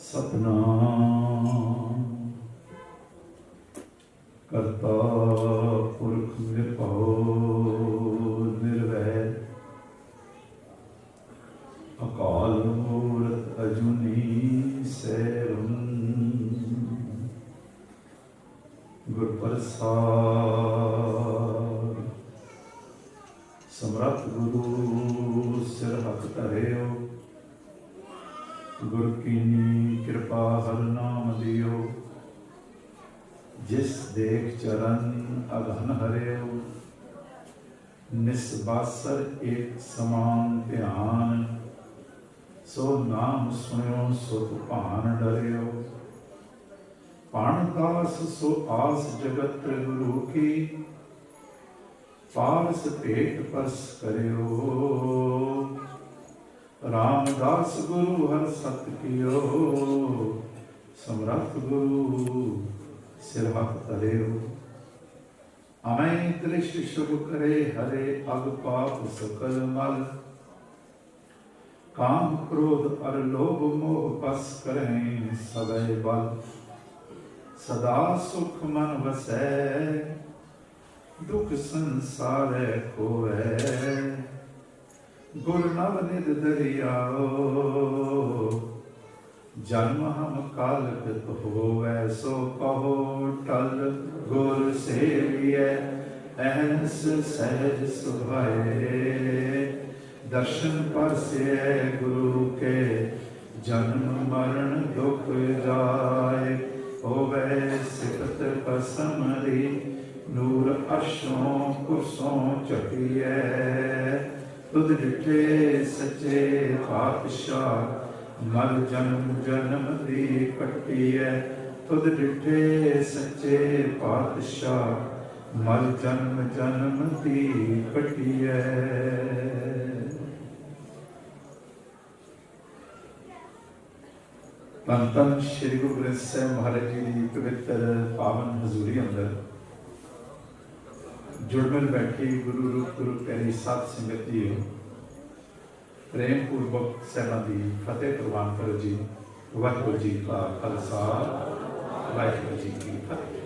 सतनाम करता पुरख निरभव निर्वैर अकाल मूरत अजूनी सैरुन गुर प्रसाद समरथ गुरु सिर हक धरियो गुर कीनी कृपा हर नाम दियो जिस देख चरण अगहन हरियो निस्बासर एक समान ध्यान सो नाम सुनियो सुत भान डरियो पाणदास सो आस जगत गुरु की पारस भेट परस करियो रामदास गुरु हर सत कियो समरथ गुरु सिर हक धरियो अमै दृष्टि शुभ करे हरे अग पाप सकल मल काम क्रोध अर लोभ मोह बस करें सदै बल सदा सुख मन वसै दुख संसार खोवै गुर नव निध दरियाओ जन्म हम कालक होवै सो कहो टल गुर सेवियै अहंस सहज सुभाए दर्शन परसे गुरु के जन्म मरण दुख जाए होवै सिफत पसमरी नूर अर्शों कुरसों चटिए तुद डिठे सच्चे पातशाह मल जन्म जन्म दी कटिए तुद डिठे सच्चे पातशाह मल जन्म जन्म दी कटिए। धन धन श्री गुरु ग्रंथ साहिब महाराज जी की पवित्र पावन हजूरी अंदर जुड़मिल बैठी गुरु रूप गुरु प्यारी साध संगत जी प्रेम पूर्वक सैना की फतेह प्रवान करो जी। वाहिगुरू जी का खालसा वाहिगुरू जी की फतेह।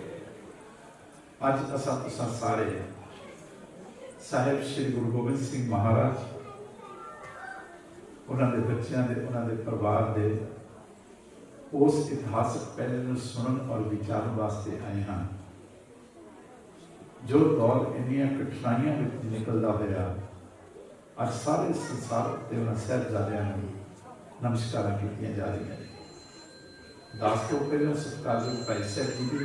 अज असां तुसां सारे साहिब श्री गुरु गोबिंद सिंह महाराज उन्होंने बच्चों के उन्होंने परिवार के उस इतिहासक पहले में सुनन और विचारन वास्ते आए हैं जो दौर इन्नियां कठिनाइयां में निकलता होया आज सारे संसार उत्ते उन्हां साहिबजादियां नूं नमस्कार कीतियां जा रही हैं। दास तो पहले सत्कारयोग भाई साहब जी भी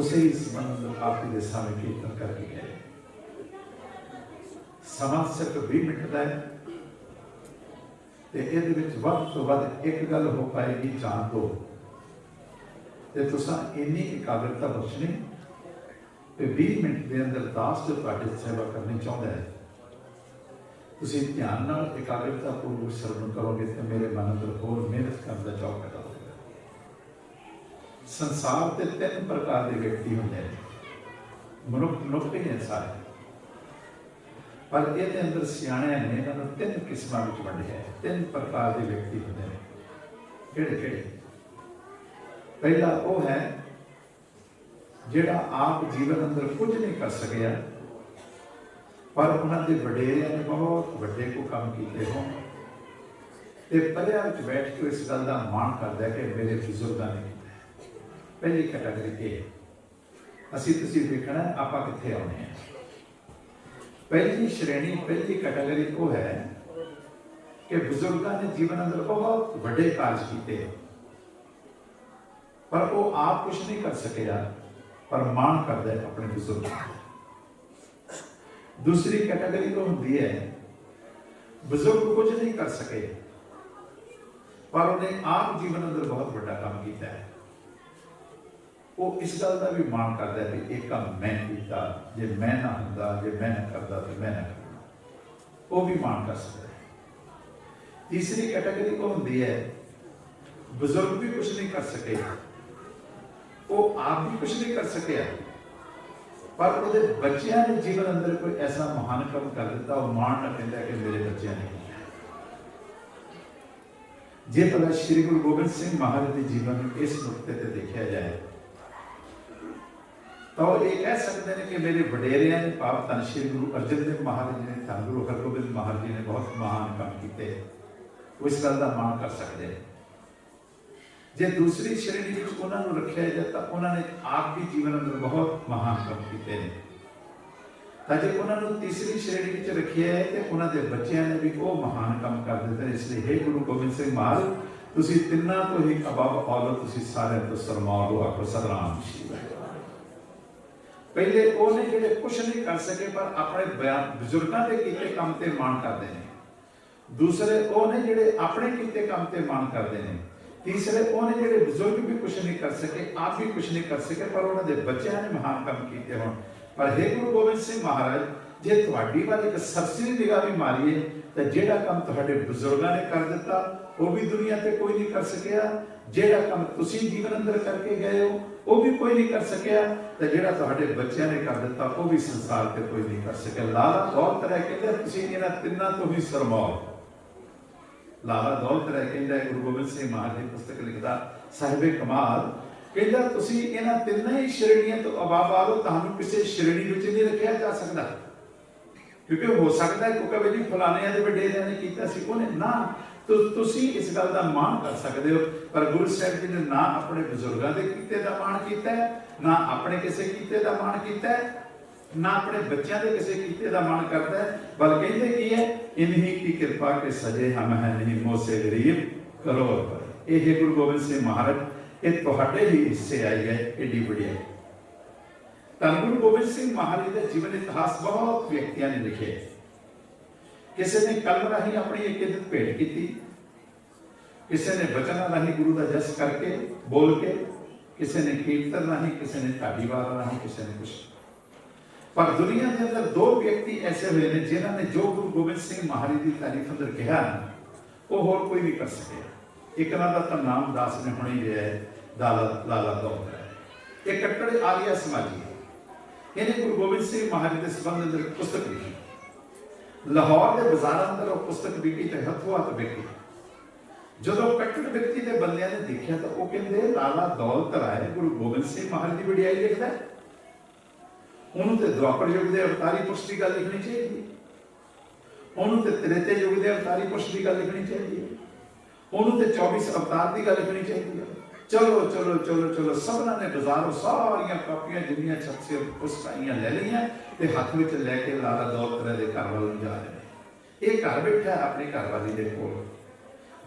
उसे ही संबंध आप ही के सामने कीर्तन करके गए। समा सिर्फ 20 मिनट का है ते इहदे विच वध तो वध एक गल हो पाएगी जान दो ते तुसां इन्नी एकाग्रता बख्शनी ते 20 मिनट के अंदर दास जो तुहाडे सेवा करनी चाहता है तुसीं ध्यान नाल एकाग्रता पूर्वक श्रवण करोगे तो मेरे मन अंदर होर मेहनत करने का चाव पैदा होगा। संसार के 3 प्रकार के व्यक्ति होंगे मनुख ही हैं सारे पर ये अंदर सियाणे ने इन्होंने 3 किस्मां विच वंडिया है। 3 प्रकार के व्यक्ति होंगे ने किहड़े पहला वो है जिहड़ा आप जीवन अंदर कुछ नहीं कर सकिया पर उन्होंने वडेरिया ने बहुत वड्डे को काम किए हो परिया बैठ के इस गल का मान करता है कि मेरे बुजुर्गों ने किया। पहली कैटेगरी ये असी तुसीं देखना आपां कित्थे आउणे हैं। पहली श्रेणी पहली कैटेगरी वो है कि बुजुर्गों ने जीवन अंदर बहुत वड्डे कार्य किए पर वो आप कुछ नहीं कर सकिया पर मान करता है अपने बुजुर्गों। दूसरी कैटेगरी तो होती है बुजुर्ग कुछ नहीं कर सके पर उन्हें आप जीवन अंदर बहुत बड़ा काम किया है। वो इस गल का भी मान करता है कि एक काम मैं किया जे मैं ना होंदा जे मैं ना करता तो मैं ना करना वो भी मान कर सकता है। तीसरी कैटेगरी को होती है बुजुर्ग भी कुछ नहीं कर सके वो आप भी कुछ नहीं कर सके पर उसके बच्चों ने जीवन अंदर कोई ऐसा महान काम कर दिता वो मान ना कहता कि मेरे बच्चों ने किया। जे भला श्री गुरु गोबिंद सिंह महाराज के जीवन में इस नुकते ते देखा जाए तो ये कह सकते हैं कि मेरे वडेरिया ने भाव धन श्री गुरु अर्जन देव महाराज जी ने, धन गुरु हरगोबिंद महाराज जी ने बहुत महान काम किए, वो इस गल का मान कर सकते हैं। जे दूसरी श्रेणी में उन्होंने रखा जाए तो उन्होंने आप भी जीवन में बहुत महान काम किए हैं। जे उन्होंने तीसरी श्रेणी में रखिया है तो उन्होंने बच्चों ने भी वो महान काम कर देते हैं। इसलिए हे गुरु गोबिंद सिंह महाराज, तुसी तिन्ना तो ही अबब औलो, तुसी सारे तो सरमाओ, आखो सतनाम श्री वाहिगुरू। पहले वो ने जिहड़े कुछ नहीं कर सके पर अपने बजुर्गों के कीते काम ते मान करते हैं। दूसरे वो ने जिहड़े अपने कीते काम ते मान करते हैं। तीसरे वो ने जिहड़े बजुर्ग भी कुछ नहीं कर सके, आप भी कुछ नहीं कर सके, पर उन्होंने बच्चों ने महान काम किए हों। पर हे गुरु गोबिंद सिंह महाराज, जे तुहाडी वाल एक सरसरी निगाह भी मारीए तो जिहड़ा काम तुहाडे बजुर्गों ने कर दिता वो भी दुनिया ते कोई नहीं कर सकिया, जिहड़ा काम तुसी जीवन अंदर करके गए हो वो भी कोई नहीं कर सकिया, तो जिहड़ा तुहाडे बच्चों ने कर दिता वो भी संसार ते कोई नहीं कर सकिया। लाला दौलत राय कहंदा तुसी इन्हां तिन्नां तो ही सरमाओ। लाला दौलत राय कहंदा गुरु गोबिंद सिंह महाराज की पुस्तक लिखदा साहिबे कमाल कहता तुसी इन्हां तिन्नां ही श्रेणियां तो अबाबा लो, तुहानूं किसी श्रेणी विच नहीं रखिया जा सकदा, क्योंकि हो सकता है क्योंकि जी फलाने दे वडेरियां ने कीता सी कोने ना, तो तुसी इस गल दा मान कर सकदे हो। पर गुरु साहिब जी ने ना अपने बजुर्गों के कीते दा मान कीता है, ना अपने किसी कीते दा मान कीता है, ना अपने बच्चों के किसी कीते दा मान करता है, बल्कि कहते की है इन्हीं की कृपा के सजे हम है नहीं, मोसे गरीब करोड़ पर। ये गुरु गोबिंद सिंह महाराज ये तुहाडे ही हिस्से आई है, एडी बढ़िया। धन गुरु गोबिंद सिंह महाराज का जीवन इतिहास बहुत व्यक्तियों ने लिखे। किसी ने कलम राही अपनी एक इज्जत भेंट की, किसी ने वचन राही गुरु का जस करके बोल के, किसी ने कीर्तन राही, किसी ने ढाडीवार राही, किसी ने कुछ। पर दुनिया के अंदर दो व्यक्ति ऐसे हुए हैं जिन्होंने जो गुरु गोबिंद सिंह महाराज की तारीफ अंदर कहा वो होर कोई नहीं कर सके। एक का नाम दास ने होने लिया है, लाला दौलत राय। एक कट्टर आर्य समाजी है, इन्हें गुरु गोबिंद सिंह महाराज के संबंध अंदर पुस्तक लिखी। लाहौर के बाजार अंदर वो पुस्तक बिकी तो हथों हथ बिकी। जो कट्टर व्यक्ति के बंदियां ने देखा तो वो कहते लाला दौलत राय गुरु गोबिंद सिंह महाराज की वडियाई लिखता है, उन्होंने तो द्वापर युग के अवतारी पुरुष की गल लिखनी चाहिए, उन्होंने तो त्रेते युग के अवतारी पुरुष की गल लिखनी चाहिए, उन्होंने 24 अवतार की गल लिखनी चाहिए। चलो चलो चलो चलो सबना ने बाजारों सारिया कापियां जिन्नियां छत्ते पुस्तकां ले लिया ते हाथ में लैके लाला दौलत राय के घर वाल जा रहे हैं। ये घर बैठा अपनी घरवाली के कोल,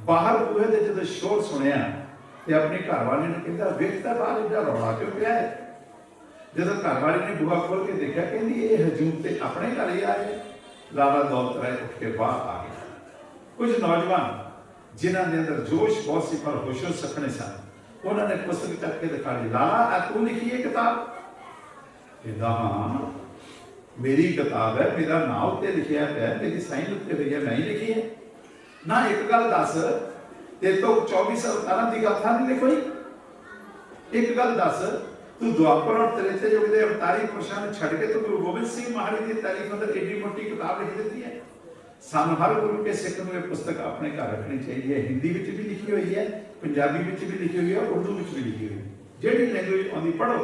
बाहर बूहे दे जदों शोर सुनिया ते अपनी घरवाली ने कहता वेखता बाहर एडा रौला क्यों पिया है। जदों घरवाली ने बूहा खोल के देखा कहती ये हजूम ते अपने घर ही आए। लाला दौलत राय उठ के बाहर आ गया। कुछ नौजवान जिन्होंने अंदर जोश बहुत सी पर होशो सकने सन, उन्होंने पुस्तक चक के दिखा दी। लाला तू लिखी है किताब? कहता हाँ मेरी किताब है, मेरा नाम उत्ते लिखिया है, मेरी साइन उत्ते हुई है, मैं ही लिखी है ना। एक गल दस ते तो 24 अवतारां दी गाथा नहीं लिखोई। एक गल दस तू द्वापर और त्रेते युग के अवतारी पुरुषों ने छड़ के तो गुरु गोबिंद सिंह महाराज की तारीफ अंदर एडी मोटी किताब लिख दी है। सानू हर गुरु के सिख नूं पुस्तक अपने घर रखनी चाहिए। हिंदी में भी लिखी हुई है, पंजाबी में भी लिखी हुई है, उर्दू में भी लिखी हुई है, जिहड़ी लैंग्वेज आउंदी पढ़ो।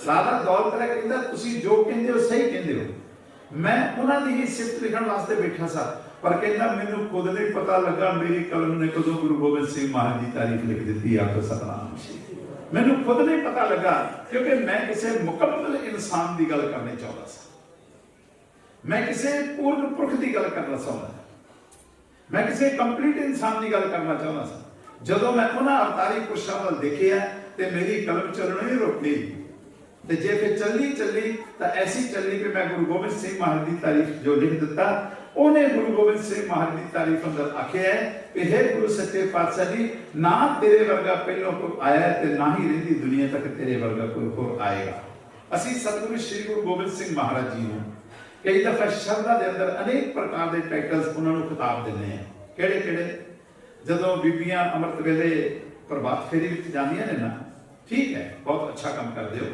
लाला दौलत राय कहंदा तुसीं जो कहंदे हो सही कहंदे हो। मैं उन्हां दी ही सिफत लिखण वास्ते बैठा सा, पर कहंदा मैनूं खुद नहीं पता लगा मेरी कलम ने कदों गुरु गोबिंद सिंह महाराज की तारीफ लिख दी। आखो सतनाम श्री। मैनूं खुद नहीं पता लगा, क्योंकि मैं किसी मुकम्मल इंसान की गल करनी चाहता सा, मैं किसी पूर्ण पुरख की गल करना चाहता, मैं किसी कंप्लीट इंसान की गल करना चाहता सा। जदों मैं उन्हां अवतारी पुरुषों वाल देखिया ते मेरी कलम चलणों ही रुक गई। ते जे फिर चली तो ऐसी चली कि मैं गुरु गोबिंद सिंह महाराज की तारीफ जो लिख दिता, उन्हें गुरु गोबिंद सिंह महाराज की तारीफ अंदर आखे है कि हे गुरु सच्चे पातशाह जी, ना तेरे वर्गा पहलों कोई आया ते ना ही रहिंदी दुनिया तक तेरे वर्गा कोई होर आएगा। असीं सतगुरु श्री गुरु गोबिंद सिंह महाराज जी नूं कई दफा शब्दां दे अंदर अनेक प्रकार के टाइटल्स उन्होंने खिताब दिंदे हैं। किहड़े किहड़े? जदों बीबियां अमृत वेले प्रभात फेरी विच जांदियां ने ना, ठीक है बहुत अच्छा काम करदे हो,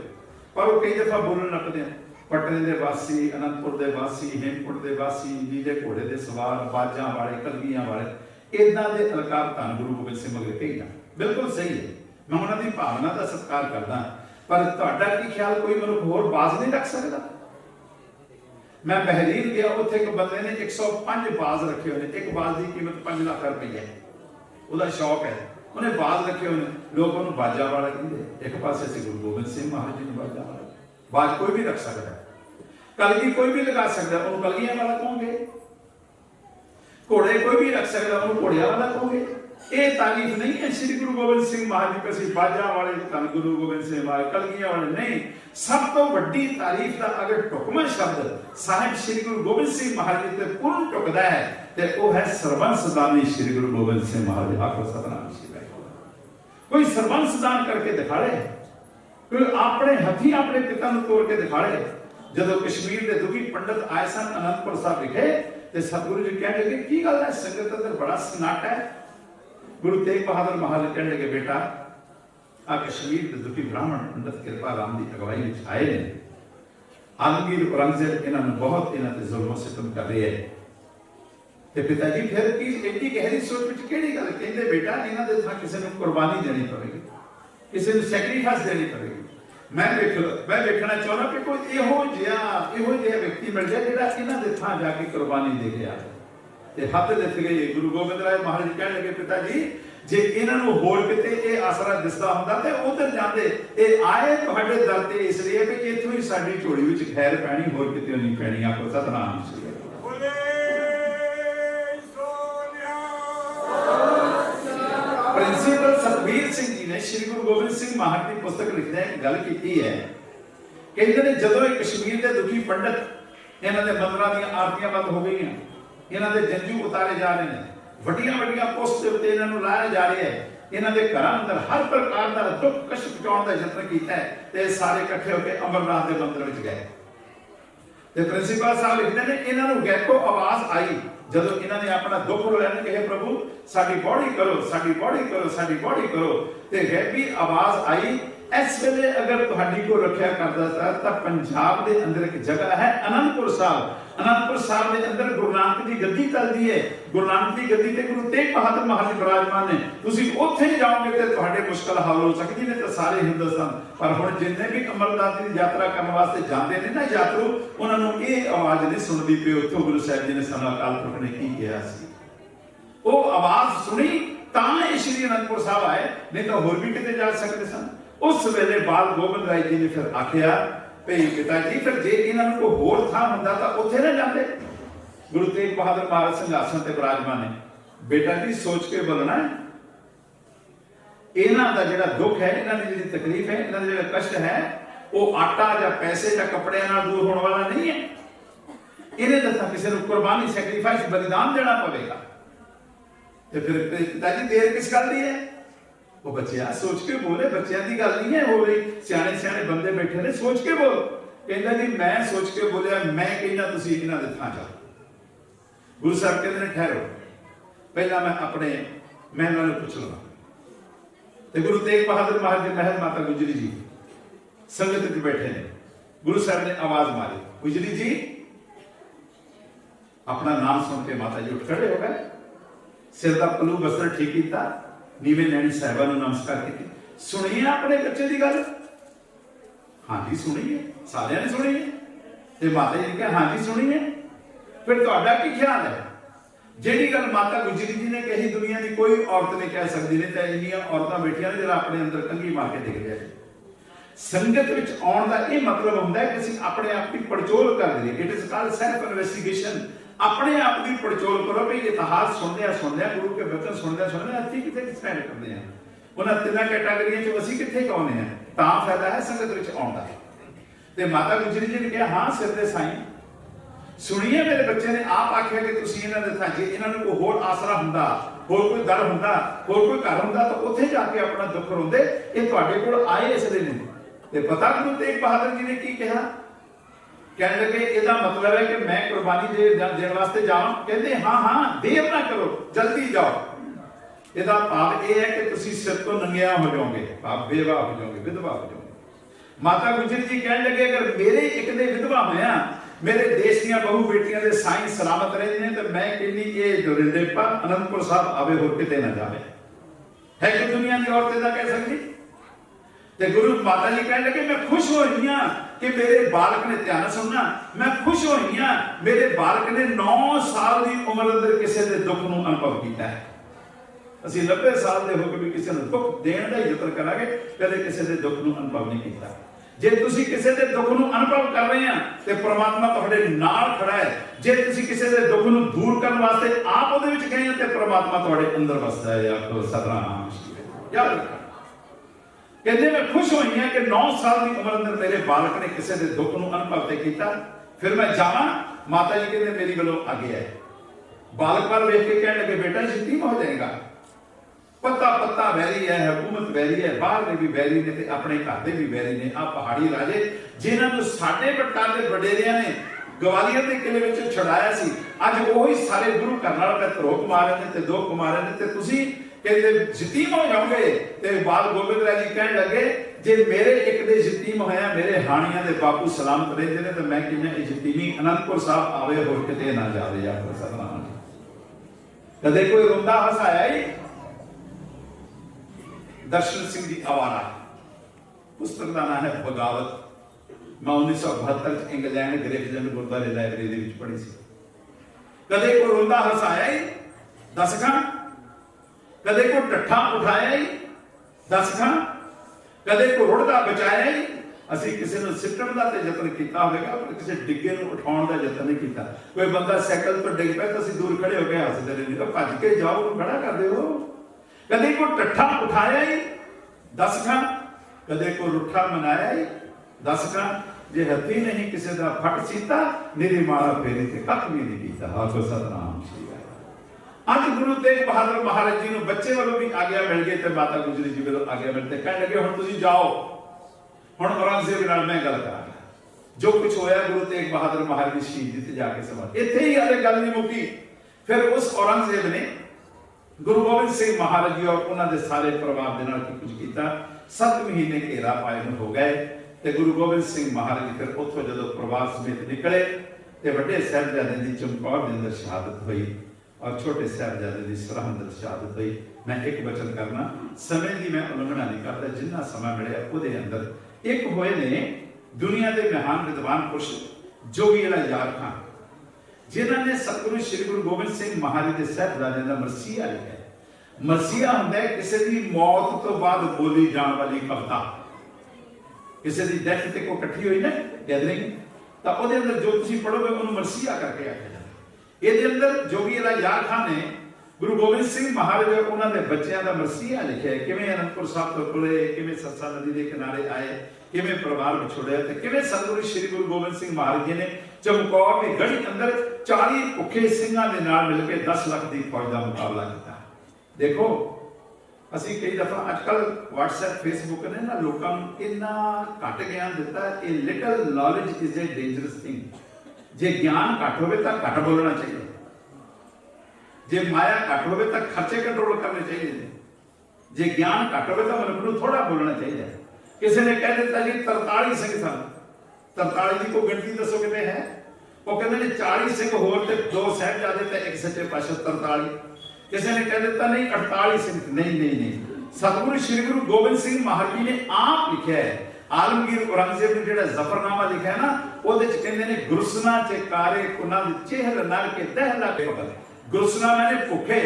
पर वो कई दफा बोलण लगदे हैं पटने दे वासी, अनंतपुर दे वासी, हेमकुंट दे वासी, नीले घोड़े दे सवार, बाजां वाले, कलगियां वाले, इदां दे अलकार धन गुरु गोबिंद सिंह मगर कही ना बिल्कुल सही है, मैं उन्होंने भावना का सत्कार करदा, पर तुहाडा की ख्याल कोई मनुख होर बाज नहीं रख सकता? मैं बहरीन गया, उत्थे एक बंदे ने 105 बाज रखे हुए, एक बाज की कीमत 5 लाख रुपये है, उसका शौक है, उन्हें बाज रखे हुए, लोग उन्होंने बाजा वाला कहते। एक पासे से गुरु गोबिंद सिंह महाराज जी ने बाजा वाला, बाज कोई भी रख सकता है, कलगी कोई भी लगा सकता है, उन्होंने कलगियां वाला कहोगे, घोड़े कोई भी रख सकता है, उन्होंने घोड़िया वाला कहोगे। ये तारीफ नहीं है श्री गुरु गोबिंद सिंह महाराज जी पे बाजा वाले धन गुरु गोबिंद सिंह महाराज कलगियां वाले नहीं। सब तो बड़ी तारीफ का अगर टुकमा शब्द साहिब श्री गुरु गोबिंद सिंह महाराज जी ते पूर्ण टुकदा है ते वो है सरबंस दानी श्री गुरु गोबिंद सिंह महाराज। आखो सतनाम श्री वाहिगुरू। कोई सरबंस दान करके दिखाड़े, कोई अपने हथी अपने पिता नूं तोड़ के दिखाड़े। जदों कश्मीर के दुखी पंडित आए सन अनंदपुर साहब विखे ते सतगुरु जी कहने लगे की गल है, संगत अंदर बड़ा सन्नाटा है। गुरु तेग बहादुर महाराज कहने लगे बेटा आ कश्मीर के दुखी ब्राह्मण पंडित कृपा राम की अगवाई में आए ने, आलमगीर औरंगजेब इन्होंने बहुत इन्हों ते जुल्म सितम कर रहे हैं ते पिताजी फिर की एडी गहरी सोच विच किहड़ी गल कहंदे बेटा इन्हां दे थां किसी नूं कुर्बानी देनी पवेगी, किसी नूं सैक्रीफाइस देनी पवेगी। मैं देखना चाहना कि कोई इहो जिहा व्यक्ति मिल जाए जिहड़ा इन्हां दे थां जाके कुर्बानी दे के आए ते हथ लिख गए। गुरु गोबिंद राय महाराज जी कहने लगे पिताजी जे इन्हों होर किते ये आसरा दिसदा हुंदा ते उधर जांदे, ये आए तुहाडे दर ते इसलिए कि इत्थों ही साडी झोली विच खैर पैनी, होर किते नहीं पैनी। आखो सतनाम श्री वाहिगुरू। प्रिंसिपल सतबीर सिंह जी ने श्री गुरु गोबिंद सिंह महाराज की पुस्तक लिखदे एक गल कीती है, कहंदे ने जदों कश्मीर के दुखी पंडित इन्हां दे मंदिरां दी आरतियां बंद हो गईयां, इन्हां दे जंजू उतारे जा रहे हैं, वड्डियां वड्डियां पोस्ट के उत्ते इन्हां नूं लाया जा रहा है, इन्हां दे घरां अंदर हर प्रकार का दुख कष्ट पहुंचाउण दा यत्न कीता है ते सारे इकट्ठे होकर अमरनाथ के मंदिर विच गए ते प्रिंसिपल साहब लिखते हैं इन्हां नूं गैको आवाज आई जदों इन्हां ने अपना दुख रोया ने कहे प्रभु साडी बॉडी करो, साडी बॉडी करो, साडी बॉडी करो ते गैबी आवाज आई इस वेले अगर तुहाडी को रखिया करदा तां पंजाब दे अंदर एक जगह है आनंदपुर साहब, आनंदपुर साहब के अंदर गुरु नानक की गद्दी चलती है, गुरु नानक की गद्दी ते गुरु तेग बहादुर महाराज विराजमान ने, तुसीं उत्थे जाओगे तो तुहाडे मुश्किल हल हो सकदी ने ते सारे हिंदुस्तान। पर हुण जिन्ने भी अमरनाथ की यात्रा करने वास्ते जाते ने ना यात्रु उन्हां नूं इह आवाज नहीं सुणदी पई उत्थों गुरु साहिब जी ने सानूं अकाल पुरख ने की कहा सी, वो आवाज सुनी तां इह श्री आनंदपुर साहब आए, नहीं तो होर भी किते जा सकते सन। उस वेले बाल गोबिंद राय जी ने फिर आखिया भई पिताजी फिर जे इन्हां नूं कोई होर थां हुंदा तां उत्थे ना जांदे। गुरु तेग बहादुर महाराज सिंघासन ते विराजमान ने, बेटा जी सोच के बोलना है, इन्हां दा जिहड़ा दुख है, इन्हां दी जिहड़ी तकलीफ है, इन्हां दा जिहड़ा कष्ट है वो आटा या पैसे या कपड़े नाल दूर होने वाला नहीं है। इन्हें दसा किसी नूं कुर्बानी सैक्रीफाइस बलिदान देना पवेगा। ते फिर पिताजी देर किस गल दी है? वो बच्चिया सोच के बोले, बच्चिया की गल नहीं है हो रही, सियाने सियाने बंदे बैठे ने, सोच के बोल। कहता जी मैं सोच के बोलिया, मैं कहना तुसीं इन्हां दे थां जाओ। गुरु साहब कहते हैं ठहरो पहला मैं अपने महलों में पूछ लवा। तो गुरु तेग बहादुर महाराज जी महल माता गुजरी जी संगत में बैठे ने, गुरु साहब ने आवाज मारी गुजरी जी, अपना नाम सुन के माता जी उठ खड़े हो गए, सिर का पलू बस्तर ठीक किया, नीवे नैनी साहिबा नूं नमस्कार की। सुनिए अपने बच्चे की गल? हाँ जी सुनिए, सारियां ने सुनी है। ते माता जी ने कहा हाँ जी सुनिए। फिर तुहाडा की ख्याल है? जिहड़ी गल माता गुजरी जी ने कही दुनिया की कोई औरत नहीं कह सकती, नहीं तो इन्नियां औरतां बैठियां ने जिहड़ा अपने अंदर कंघी मार के दिख जाए। संगत विच आउण दा इह मतलब हुंदा है कि असीं अपने आप की पड़चोल कर लईए। It is called self investigation. अपने आप की पड़चोल करो भाई इतिहास सुनदे गुरु के वचन सुनदे असीं किथे स्टैंड करदे हां, उन्हां तिन्नां कैटागरीआं चों असीं किथे आउंदे हां, तां फायदा है संगत विच आउण दा। ते माता गुजरी जी ने कहा हाँ सिर दे साईं सुनिए, मेरे बच्चे ने आप आख्या कि तुसीं इन्हां दे थां जे इन्हां नूं कोई होर आसरा हुंदा, होर कोई दर हुंदा, होर कोई घर हुंदा तां उत्थे जाके अपना दुख रोंदे। इह तुहाडे कोल आए इसलिए नहीं। ते पता गुरु तेग बहादुर जी ने की कहा? कहने लगे इसका मतलब है कि मैं कुर्बानी देने वास्ते जाऊं? कहते हाँ हाँ देर ना करो, जल्दी जाओ। इसका भाव यह है कि तुसीं सिर तो नंगिया हो जाओगे, भाव बेवा हो जाओगे, विधवा हो जाओगे। माता गुजरी जी कहने लगे अगर मेरे एक दे विधवा होया मेरे देश ਦੀਆਂ बहु बेटियां ਦੇ ਸਾਈਂ सलामत रहते हैं तो मैं कहनी ये जो रिलेपा अनंतपुर साहब आवे होर किते ना जावे है कि दुनिया की औरतें दा कह सकती ते गुरु माता जी कहने लगे मैं खुश होई हां कि मेरे बालक ने ध्यान सुनना मैं खुश होई हां मेरे बालक ने 9 साल की उम्र अंदर किसी के दुख ਨੂੰ अनुभव किया है ਅਸੀਂ 90 ਸਾਲ ਦੇ ਹੋ ਕੇ ਵੀ ਕਿਸੇ ਨੂੰ ਦੁੱਖ ਦੇਣ ਦਾ ਯਤਨ ਕਰਾਂਗੇ ਕਦੇ ਕਿਸੇ ਦੇ ਦੁੱਖ ਨੂੰ ਅਨੁਭਵ ਨਹੀਂ ਕੀਤਾ ਜੇ ਤੁਸੀਂ ਕਿਸੇ ਦੇ ਦੁੱਖ ਨੂੰ ਅਨੁਭਵ ਕਰ ਰਹੇ ਆ ਤੇ ਪ੍ਰਮਾਤਮਾ ਤੁਹਾਡੇ ਨਾਲ ਖੜਾ ਹੈ ਜੇ ਤੁਸੀਂ ਕਿਸੇ ਦੇ ਦੁੱਖ ਨੂੰ ਦੂਰ ਕਰਨ ਵਾਸਤੇ ਆਪ ਉਹਦੇ ਵਿੱਚ ਗਏ ਹੋ ਤੇ ਪ੍ਰਮਾਤਮਾ ਤੁਹਾਡੇ ਅੰਦਰ ਵਸਦਾ ਹੈ ਆਖੋ ਸਤਨਾਮ ਯਾਦ ਰੱਖੋ ਕਹਿੰਦੇ ਮੈਂ ਖੁਸ਼ ਹੋਈ ਹਾਂ ਕਿ 9 ਸਾਲ ਦੀ ਉਮਰ ਅੰਦਰ ਮੇਰੇ ਬਾਲਕ ਨੇ ਕਿਸੇ ਦੇ ਦੁੱਖ ਨੂੰ ਅਨੁਭਵ ਤੇ ਕੀਤਾ ਫਿਰ ਮੈਂ ਜਾਵਾਂ ਮਾਤਾ ਜੀ ਕਹਿੰਦੇ ਮੇਰੀ ਵੱਲੋਂ ਅੱਗੇ ਹੈ ਬਾਲਕ ਵੱਲ ਵੇਖ ਕੇ ਕਹਿਣ ਲੱਗੇ ਬੇਟਾ ਯਤੀਮ ਹੋ ਜਾਏਗਾ पत्ता पत्ता वैरी है हुकूमत वैरी है बाहर के भी वैरी ने ते अपने घर के भी वैरी ने आ पहाड़ी राजे जिन्होंने साडे बटाले वडेरियां ने ग्वालियर के किले विच छुड़ाया सी अज वही सारे गुरु घर नाल ते धरो कुमार ने ते दो कुमार ने ते तुसी कहते यतीम हो जाओगे ते बाल गोबिंद राय जी कहने लगे जे मेरे एक दे यतीम होया मेरे हानियां दे बापू सलामत रहंदे ने ते मैं किवें यतीमी अनंतपुर साहब आवे होर किते ना जावे या सतनाम कदे कोई रोंदा हसाया ही दर्शन सिंह जी आवारा पुस्तक का नाम है बगावत मैं 1972 इंग्लैंड ग्रेफजन गुरुद्वारे लाइब्रेरी पढ़ी सी कदे को रोंदा हसाया ही दस खां कदे को टट्ठा उठाया ही दस खां कदे को रुड़दा बचाया ही ਅਸੀਂ ਕਿਸੇ ਨੂੰ ਸਿੱਟਣ ਦਾ ਤੇ ਯਤਨ ਕੀਤਾ ਹੋਵੇਗਾ ਪਰ ਕਿਸੇ ਡਿੱਗੇ ਨੂੰ ਉਠਾਉਣ ਦਾ ਯਤਨ ਨਹੀਂ ਕੀਤਾ ਕੋਈ ਬੰਦਾ ਸਾਈਕਲ ਤੋਂ ਡਿੱਗ ਪਿਆ ਤਾਂ ਅਸੀਂ ਦੂਰ ਖੜੇ ਹੋ ਕੇ ਹੱਸਦੇ ਰਹਿੰਦੇ ਤਾਂ ਭੱਜ ਕੇ ਜਾਓ ਉਹਨੂੰ ਖੜਾ ਕਰ ਦਿਓ कदे को टट्ठा उठाया ही दस खां कदे को रुठा मनाया ही दस खां जे हथी नहीं किसी का फट सीता मेरी माला फेरी ते कख भी नहीं कीता आखो सतनाम श्री अज गुरु तेग बहादुर महाराज जी ने बच्चे वालों भी आज्ञा मिल गई ते माता गुजरी जी वालों आज्ञा मिलते कहने लगे हुण तुसीं जाओ हुण औरंगजेब नाल मैं गल करांगा जो कुछ होया गुरु तेग बहादुर महाराज की शहीदी ते जाके समझ इत्थे ही हाले गल नहीं मुक्की फिर उस औरंगजेब ने गुरु गोबिंद सिंह महाराज जी और उन्होंने सारे परिवार के नाल कुछ किया 7 महीने घेरा पाए हो गए ते गुरु गोबिंद सिंह महाराज जी फिर उतो जो परिवार समेत निकले ते वड्डे साहिबजादे की चमकौर के अंदर शहादत हुई और छोटे साहिबजादे की सरहद शहादत हुई मैं एक वचन करना समय की मैं उल्लंघना नहीं करता जिन्ना समय मिले उसके अंदर एक होए ने दुनिया के महान विद्वान पुरुष जोगी यार खां जिन्होंने सतगुरु श्री गुरु गोबिंद सिंह महाराज के साहिबजादे का मरसिया लिखा है मरसिया होंदा है किसी की मौत तो बाद बोली जाने वाली कविता किसी की डेथ ते को इकट्ठी हुई ना गैदरिंग तो ਉਹਦੇ अंदर जो तुसीं पढ़ोगे उन्होंने मरसिया करके आखिया जाता ਇਹਦੇ अंदर जोगी यार खां ने गुरु गोबिंद सिंह महाराज उन्होंने बच्चों का मरसिया लिखा है किवें अनंदपुर साहब तो टुरे किवें सत्सा नदी के किनारे आए किवें परिवार विछोड़िया ते किवें सतगुरु श्री गुरु गोबिंद सिंह महाराज जी ने चमकौर की गढ़ी अंदर 40 भुखे सिंहां दे नाल मिल के 10 लाख की फौज का मुकाबला किया देखो ਅਸੀਂ कई दफा अजकल WhatsApp Facebook ने ना लोगों को इन्ना घट ज्ञान दिता है little knowledge is a dangerous thing जे ज्ञान घट होवे तो घट बोलना चाहिए जे माया घट होवे तो खर्चे कंट्रोल करने चाहिए जे ज्ञान घट होवे तो मनुष्य को थोड़ा बोलना चाहिए किसी ने कह दिता जी 43 सिंह सन 43 की कोई गिनती दसो कितने है वो कहते हैं 40 सिंह होर ते 2 साहिबजादे ते एक सच्चे पातशाह 43 किसी ने कह दिता नहीं 48 सिंह नहीं सतगुरु श्री गुरु गोबिंद सिंह महाराज जी ने आप लिखा है आलमगीर औरंगजेब ने जो जफरनामा लिखा है ना ਉਹਦੇ ਚ ਕਹਿੰਦੇ ਨੇ ਗੁਰਸਨਾ ਚਕਾਰੇ ਕੁਨਾਂ ਦੇ ਚਿਹਰ ਨਰ ਕੇ ਦਹਿਲਾ ਕੇ ਪਕੜ ਗੁਰਸਨਾ ਮੈਨੇ ਭੁੱਖੇ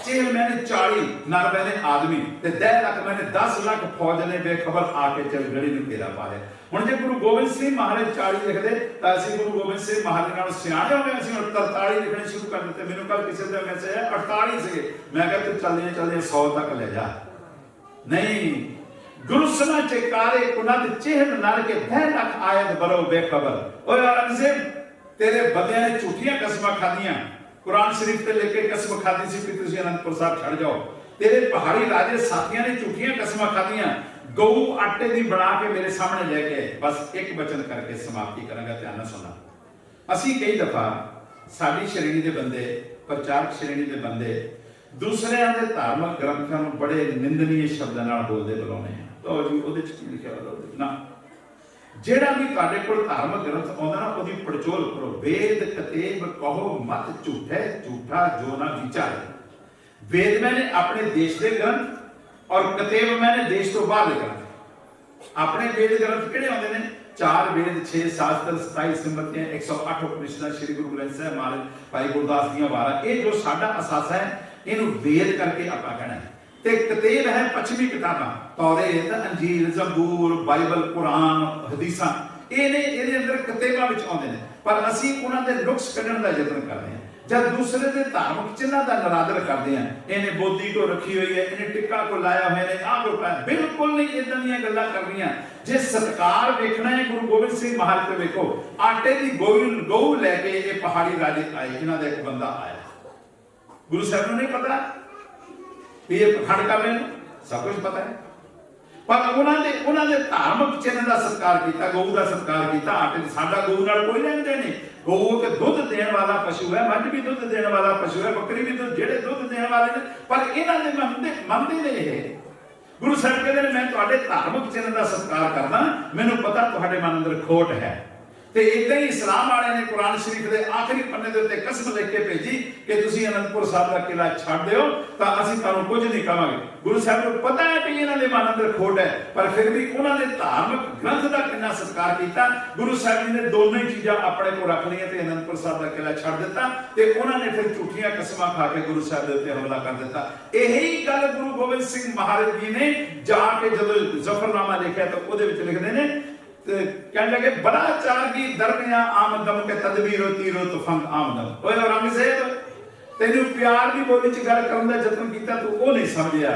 ਚਿਹਰ ਮੈਨੇ 40 ਨਰ ਮੈਨੇ ਆਦਮੀ ਤੇ ਦਹਿ ਲੱਖ ਮੈਨੇ 10 ਲੱਖ ਫੌਜ ਨੇ ਬੇਖਬਰ ਆ ਕੇ ਚਲ ਗੜੀ ਨੂੰ ਘੇਰਾ ਪਾ ਲਿਆ ਹੁਣ ਜੇ ਗੁਰੂ ਗੋਬਿੰਦ ਸਿੰਘ ਮਹਾਰਾਜ 40 ਲਿਖਦੇ ਤਾਂ ਅਸੀਂ ਗੁਰੂ ਗੋਬਿੰਦ ਸਿੰਘ ਮਹਾਰਾਜ ਨਾਲ ਸਿਆਣੇ ਹੋ ਗਏ ਅਸੀਂ 43 ਲਿਖਣੇ ਸ਼ੁਰੂ ਕਰ ਦਿੱਤੇ ਮੈਨੂੰ ਕੱਲ ਕਿਸੇ ਦਾ ਮੈਸੇਜ ਆਇਆ 48 ਸੀਗੇ ਮੈਂ ਕਿਹਾ ਤੂੰ ਚੱਲਦੇ 100 ਤੱਕ ਲੈ ਜਾ ਨਹੀਂ गुरुसना चकारे कुनद चेहन नर के 10 लाख आयत बरो बेखबर ओए औरंगजेब तेरे बंदे ने झूठियां कसमां खादियां कुरान शरीफ ते लेके कसम खादी सी कि तुसी अनंतपुर साहब छड़ जाओ तेरे पहाड़ी राजे साथियां ने झूठियां कसमां खादियां गऊ आटे दी बना के मेरे सामने लेके बस एक वचन करके समाप्ति करांगा ध्यान नाल सुनना ਅਸੀਂ कई दफा साडी श्रेणी दे बंदे प्रचारक श्रेणी दे बंदे दूसरे दे धार्मिक ग्रंथां नूं बड़े निंदनीय शब्दां नाल बोलदे बुलाउने तो जी ਉਹਦੇ ਚ ਕੀ ਲਿਖਿਆ ਹੋਇਆ ਨਾ ਜਿਹੜਾ ਵੀ ਤੁਹਾਡੇ ਕੋਲ ਧਾਰਮਿਕ ਗ੍ਰੰਥ ਆਉਂਦਾ ਨਾ ਉਹਦੀ ਪੜਚੋਲ ਕਰੋ। वेद कतेब कहो मत झूठे झूठा जो ना विचारे। वेद मैंने अपने देश के ग्रंथ और कतेब मैंने देश तो बाहर के ग्रंथ। अपने वेद ग्रंथ किहड़े आउंदे ने? 4 वेद 6 शास्त्र 27 सिमरतियां 108 उपनिषदां श्री गुरु ग्रंथ साहिब महाराज भाई गुरदास दीयां वारां। ये जो साडा असासा है इहनूं वेद करके आपां कहना है। ते कतेब है पश्चिमी किताबां तौरेत अंजील जबूर बाइबल कुरान हदीसां ਇਹਦੇ ਅੰਦਰ ਕਤੇਬਾਂ ਵਿੱਚ ਆਉਂਦੇ ਨੇ। ਪਰ ਅਸੀਂ ਉਹਨਾਂ ਦੇ ਨੁਕਸ ਕੱਢਣ ਦਾ ਯਤਨ ਕਰਦੇ ਹਾਂ। जब दूसरे के धार्मिक चिन्ह का निरादर करते हैं, इन्हें बोधी को रखी हुई है, इन्हें टिक्का को लाया हुआ है, आग को पाया, बिल्कुल नहीं इदां दी गल्लां करनियां। जे सत्कार देखना है गुरु गोबिंद सिंह महाराज को देखो, आटे की गऊ लैके ये पहाड़ी राजे आए, इन्हां दा एक बंदा आया, गुरु साहब को नहीं पता ये पखंड कर रहे हैं, सब कुछ पता है, पर उन्होंने धार्मिक चिन्ह का सत्कार किया, गऊ का सत्कार किया। आटे साडा गऊ नाल कोई लेन देन नहीं। गऊ के दुध देने वाला पशु है, मझ भी दुध देने वाला पशु है, बकरी भी दुध, जेड़े दुध देने वाले ने, पर इन्होंने मनते नहीं। गुरु साहब कहते हैं मैं तुहाडे धार्मिक चिन्ह का सत्कार करदा, मैनूं पता तुहाडे मन अंदर खोट है। ते इदां ही इस्लाम वाले ने कुरान शरीफ के आखिरी पन्ने के उत्ते कसम लिख के भेजी कि तुसीं अनंदपुर साहब का किला छड्ड दिओ तां असीं तुहानूं कुछ नहीं कहांगे। गुरु साहब को पता है कि इन्हां दे मन अंदर खोट है, पर फिर भी उन्होंने धार्मिक ग्रंथ का कितना सत्कार किया। गुरु साहब जी ने दोनों ही चीज़ां अपने को रख लिया ते अनंदपुर साहब का किला छड्ड दिता ते उन्होंने फिर झूठियां कसमां खा के गुरु साहब के उत्ते हमला कर दिता। यही गल गुरु गोबिंद सिंह महाराज जी ने जाके जदों जफरनामा लिखिया तो उहदे विच लिखदे ने कहने लगे बड़ा चार की दरमिया आमदम के तदबीरो तीरो तुफंग आमदम। ओए औरंगजेब तेनू प्यार की बोली च गल करन दा जतन कीता तू वो नहीं समझिया,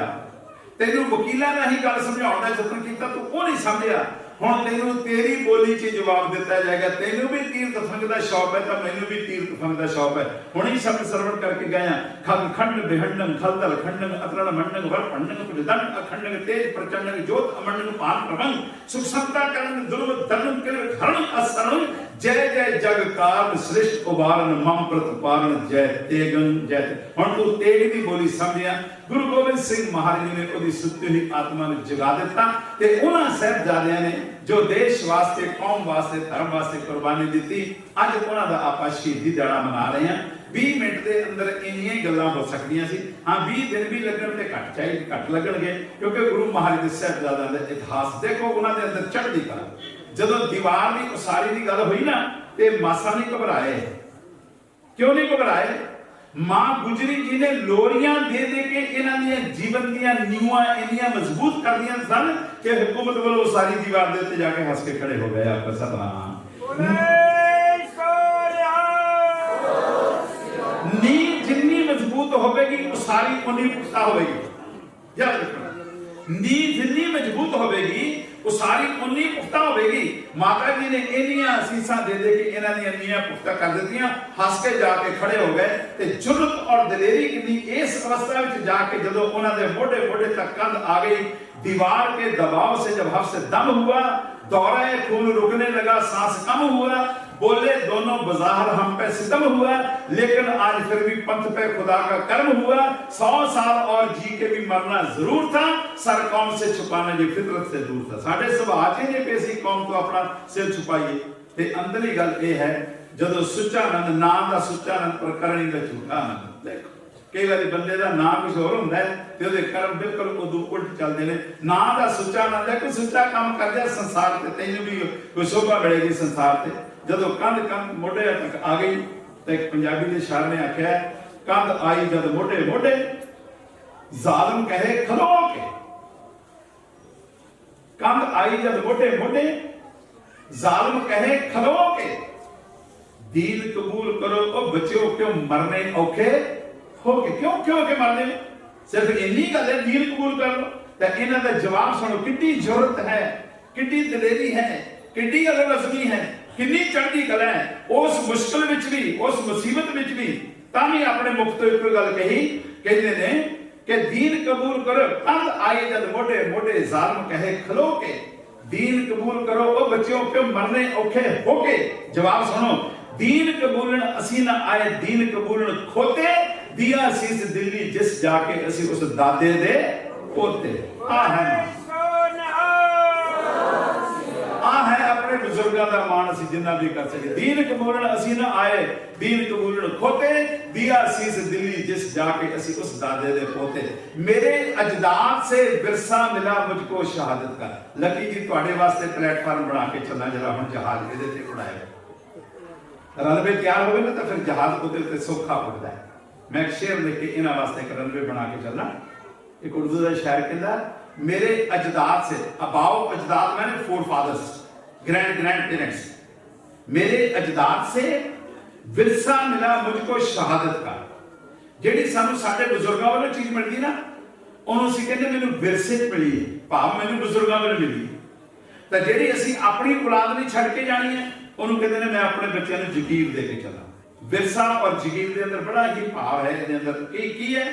तेनू वकीलां नाल ही गल समझाउण दा जतन कीता तू वो नहीं समझिया। हुण तेनू तेरी बोली च जवाब दिता जाएगा। तेनू भी तीर तफंग दा शौक है तो मैनू भी तीर तफंग दा शौक है। हुण ही शब्द श्रवण करके गया खग खंड बिहंडन खलदल खंडन अतरण मंडन वर पंडन प्रदंड अखंडन तेज प्रचंडन जोत अमंडन पान प्रभंग सुख समता करण दुर्व दलन कर हरण असरण जय जय जग काल श्रेष्ठ उबारन मम प्रतिपारण जय तेगन जय। हुण तू तेग दी बोली समझिया। गुरु गोबिंद सिंह महाराज जी ने उहदी सुत्ती हुई आत्मा नूं जगा दिता ते उन्हां साहिबजादियां ने जो देश वास्ते कौम वास्ते धर्म वास्ते कुर्बानी दी, अज उन्हां दा आपां शहीदी दिहाड़ा मना रहे हैं। 20 मिनट के अंदर इन्नियां गल्लां हो सकदियां सी। हाँ 20 दिन भी लगन ते घट लगणगे क्योंकि गुरु महाराज दे साहिबजादियां दा इतिहास देखो, उन्हां दे अंदर चढ़दी कला। जदों दीवार की उसारी की गल हुई ना ते मासा नहीं घबराए। क्यों नहीं घबराए? मां गुजरी जी ने लोरियां दे दे के इन्हां दी जीवन दी नींवां इन्नियां मजबूत कर दियां सन कि हुकूमत वालों सारी दीवार दे उत्ते जाके हंस के खड़े हो गए। आपका सतनाम। नींव जितनी मजबूत होगी उसारी उन्नी पुख्ता होगी। याद रखना, नींव जितनी मजबूत होगी उसारी उन्नी पुख्ता होगी। माता जी ने इन्नियां असीसां दे दे के इन्हां दी नींवां पुख्ता कर दित्तियां, हंस के जाके खड़े हो गए। ते जुर्रत और दलेरी कितनी इस अवस्था में जाके जदों उन्हां दे मोढे मोढे तक कंध आ गई, दीवार के दबाव से जब हफ्स दम हुआ, दौरा खून रुकने लगा, सांस कम हुआ, बोले दोनों बज़ाहिर हम पे सितम हुआ, लेकिन आज फिर भी पंथ पे खुदा का कर्म हुआ। 100 साल और जी के भी मरना जरूर था, सर कौम से छुपाना ये फितरत से दूर था। साढ़े सुभाष जी ने पेशी कौम को अपना सिर छुपाइए। ते अंदरली गल ये है जदों सुचानंद नाम का सुचानंद पर करनी का झूठा आनंद। देखो कई बार बंदे का नाम कुछ होर होंदा है ते उहदे कर्म बिल्कुल उदों उल्ट चलते हैं। नाम का सुचानंद है, कोई सुच्चा काम कर दिया संसार से तैनूं भी कोई शोभा मिलेगी संसार से। जदों कंध कंध मोढे तक आ गई तो एक पंजाबी के शायर ने आख्या कंध आई जद मोढे मोढे जालिम कहे खलो के। कंध आई जद मोढे मोढे जालिम कहे खलो के। दीन कबूल करो ओ बच्चों क्यों मरने औखे हो के। क्यों क्यों के मरने? सिर्फ इन्नी गल है दीन कबूल कर लो। तो इन्हां दा जवाब सुनो, कितनी जरूरत है, कितनी दलेरी है, कितनी अलग है, कितनी चढ़ती कला है। उस मुश्किल विच भी, उस मुसीबत विच भी तामी अपने मुख तो एक गल कही, कहते ने कि दीन कबूल करो। कंध आए जद मोढे मोढे जालिम कहे खलो के। दीन कबूल करो ओ बच्चों क्यों मरने औखे होके। जवाब सुनो, दीन कबूलन असी ना आए, दीन कबूलन खोते। दिया सीस दिल्ली जिस जाके असी उस दादे दे पोते। आ है अपने अपने बुजुर्गों का मान असी जिन्ना भी कर सके। दीन कबूलन असी ना आए, दीन कबूलन खोते, दिया शीस दिल्ली जिस जाके असी उस दादे दे पोते। मेरे अजदाद से विरसा मिला मुझको शहादत का। लकी जी तुहाडे वास्ते प्लेटफार्म बना के चलना, जरा हम जहाज इहदे ते उड़ाए रनवे तैयार होवे ना, तो फिर जहाज उहदे ते सौखा उड़दा है। मैं एक शेर लिख के इन्हां वास्ते एक रनवे बना के चलना। एक उर्दू का शायर कहता, मेरे अजदाद से, अबाओ अजदाद मैंने फोर फादर्स, ग्रैंड पेरेंट्स, मेरे अजदाद से विरसा मिला मुझको शहादत का। ਜਿਹੜੀ ਸਾਨੂੰ ਸਾਡੇ ਬਜ਼ੁਰਗਾਂ ਵੱਲੋਂ ਚੀਜ਼ ਮਿਲਦੀ ਨਾ, ਉਹਨੂੰ ਅਸੀਂ ਕਹਿੰਦੇ ਮੈਨੂੰ ਵਿਰਸੇ 'ਚ ਮਿਲੀ ਹੈ, ਭਾਵ ਮੈਨੂੰ ਬਜ਼ੁਰਗਾਂ ਵੱਲੋਂ ਮਿਲੀ। ਤਾਂ ਜਿਹੜੀ ਅਸੀਂ ਆਪਣੀ ਔਲਾਦ ਲਈ ਛੱਡ ਕੇ ਜਾਣੀ ਹੈ, ਉਹਨੂੰ ਕਹਿੰਦੇ ਨੇ ਮੈਂ ਆਪਣੇ ਬੱਚਿਆਂ ਨੂੰ ਜ਼ਗੀਰ ਦੇ ਕੇ ਚੱਲਾਂ। विरसा और जगीर के अंदर बड़ा ही भाव है। इसके अंदर की है,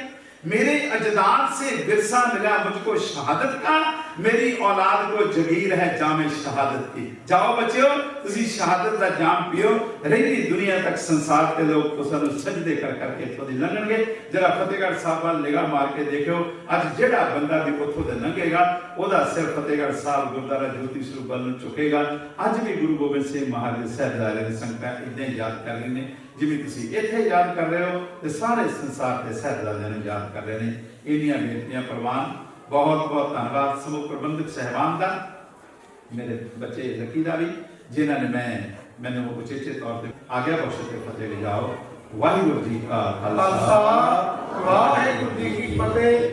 मेरे अजदाद से विरसा मिला मुझको शहादत का, मेरी औलाद को जगीर है जामे शहादत की। जाओ बच्चों, तुसी शहादत का जाम पियो, रही दुनिया तक संसार के लोग तो सानू सजदे कर करके इत्थों दी लंघणगे। जरा फतेहगढ़ साहब वाल निगाह मार के देखो, अज जिहड़ा बंदा भी उत्थों दे लंघेगा ओहदा सिर फतेहगढ़ साहब गुरुद्वारा ज्योति स्वरूप वाल नूं झुकेगा। अज भी गुरु गोबिंद सिंह महाराज साहिबजादे दी संगतां इदां ही याद कर रही ने, जिवें तुसीं इत्थे याद कर रहे हो ते सारे संसार के साहिबजादियां नूं याद कर रहे हैं। इन्नियां बेनतियां प्रवान, बहुत बहुत धन्यवाद समूह प्रबंधक साहिबान का, मेरे बच्चे लकी का भी, जिन्होंने मैंने उचेचे तौर पर आज्ञा बख्श के फतेह ले जाओ। वाहिगुरू जी का खालसा, वाहिगुरू जी की फतेह।